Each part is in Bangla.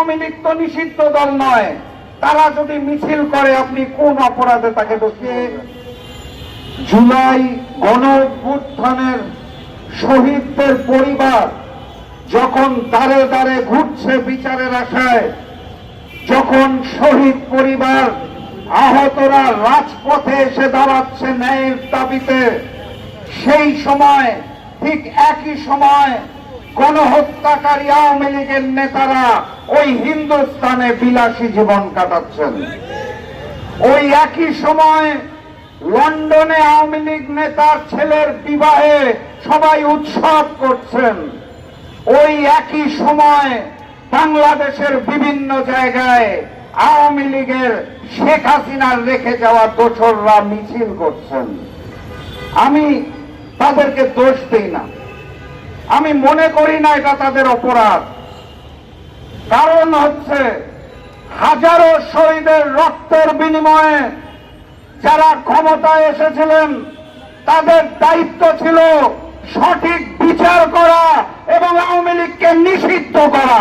আওয়ামী লীগ তো নিষিদ্ধ দল নয়, তারা যদি মিছিল করে আপনি কোন অপরাধে তাকে দোষী? জুলাই গণ অভ্যুত্থানের শহীদদের পরিবার যখন দাঁড়ে দাঁড়ে ঘুরছে বিচারের আশায়, যখন শহীদ পরিবার আহতরা রাজপথে এসে দাঁড়াচ্ছে ন্যায়ের দাবিতে, সেই সময় ঠিক একই সময় গণহত্যাকারী আওয়ামী লীগের নেতারা ওই হিন্দুস্তানে বিলাসী জীবন কাটাচ্ছেন। ওই একই সময় লন্ডনে আওয়ামী লীগ নেতার ছেলের বিবাহে সবাই উৎসব করছেন। ওই একই সময় বাংলাদেশের বিভিন্ন জায়গায় আওয়ামী লীগের শেখ হাসিনার রেখে যাওয়া দোসররা মিছিল করছেন। আমি তাদেরকে দোষ দিই না, আমি মনে করি না এটা তাদের অপরাধ। কারণ হচ্ছে হাজারো শহীদের রক্তের বিনিময়ে যারা ক্ষমতায় এসেছিলেন তাদের দায়িত্ব ছিল সঠিক বিচার করা এবং আওয়ামী লীগকে নিষিদ্ধ করা,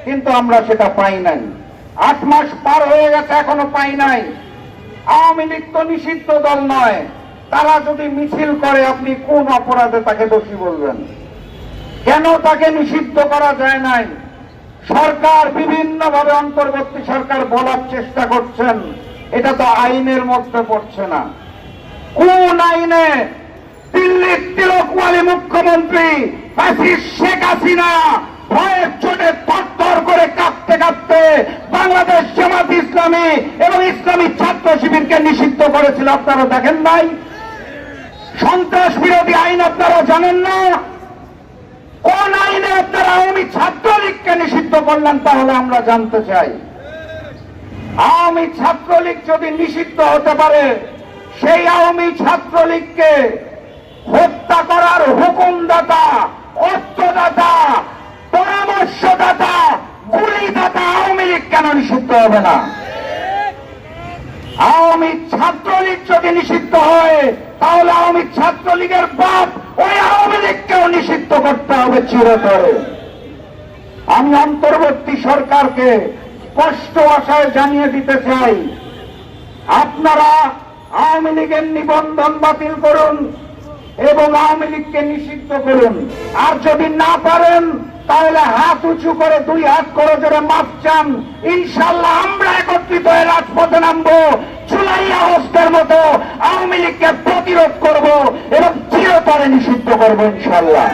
কিন্তু আমরা সেটা পাই নাই। 8 মাস পার হয়ে গেছে, এখনো পাই নাই। আওয়ামী লীগ তো নিষিদ্ধ দল নয়, তারা যদি মিছিল করে আপনি কোন অপরাধে তাকে দোষী বলবেন? কেন তাকে নিষিদ্ধ করা যায় নাই? সরকার বিভিন্নভাবে অন্তর্বর্তী সরকার বলার চেষ্টা করছেন এটা তো আইনের মধ্যে পড়ছে না। কোন আইনে দিল্লির তিলকওয়ালী মুখ্যমন্ত্রী ফ্যাসিস্ট শেখ হাসিনা ভয়ের চোটে থরথর করে কাঁপতে কাঁপতে বাংলাদেশ জামাত ইসলামী এবং ইসলামী ছাত্র শিবিরকে নিষিদ্ধ করেছিল? আপনারা দেখেন নাই? সন্ত্রাস বিরোধী আইন আপনারা জানেন না? কোন আইনে আপনারা আওয়ামী ছাত্রলীগকে নিষিদ্ধ করলেন? তাহলে আমরা জানতে চাই। আওয়ামী ছাত্রলীগ যদি নিষিদ্ধ হতে পারে, সেই আওয়ামী ছাত্রলীগকে হত্যা করার হুকুমদাতা, অস্ত্রদাতা, পরামর্শদাতা, গুলিদাতা আওয়ামী লীগ কেন নিষিদ্ধ হবে না? আওয়ামী ছাত্রলীগ যদি নিষিদ্ধ হয় তাহলে আওয়ামী ছাত্রলীগের বাপ ওই আওয়ামী লীগকেও নিষিদ্ধ করতে হবে চিরতরে। আমি অন্তর্বর্তী সরকারকে স্পষ্ট ভাষায় জানিয়ে দিতে চাই, আপনারা আওয়ামী লীগের নিবন্ধন বাতিল করুন এবং আওয়ামী লীগকে নিষিদ্ধ করুন। আর যদি না পারেন তাহলে হাত উঁচু করে 2 হাত করে জোরে মাপ চান। ইনশাল্লাহ আমরা একত্রিত হয়ে রাজপথে নামবো, জুলাই আগস্টের মতো আওয়ামী লীগকে প্রতিরোধ করব এবং চিরতরে নিষিদ্ধ করবো ইনশাল্লাহ।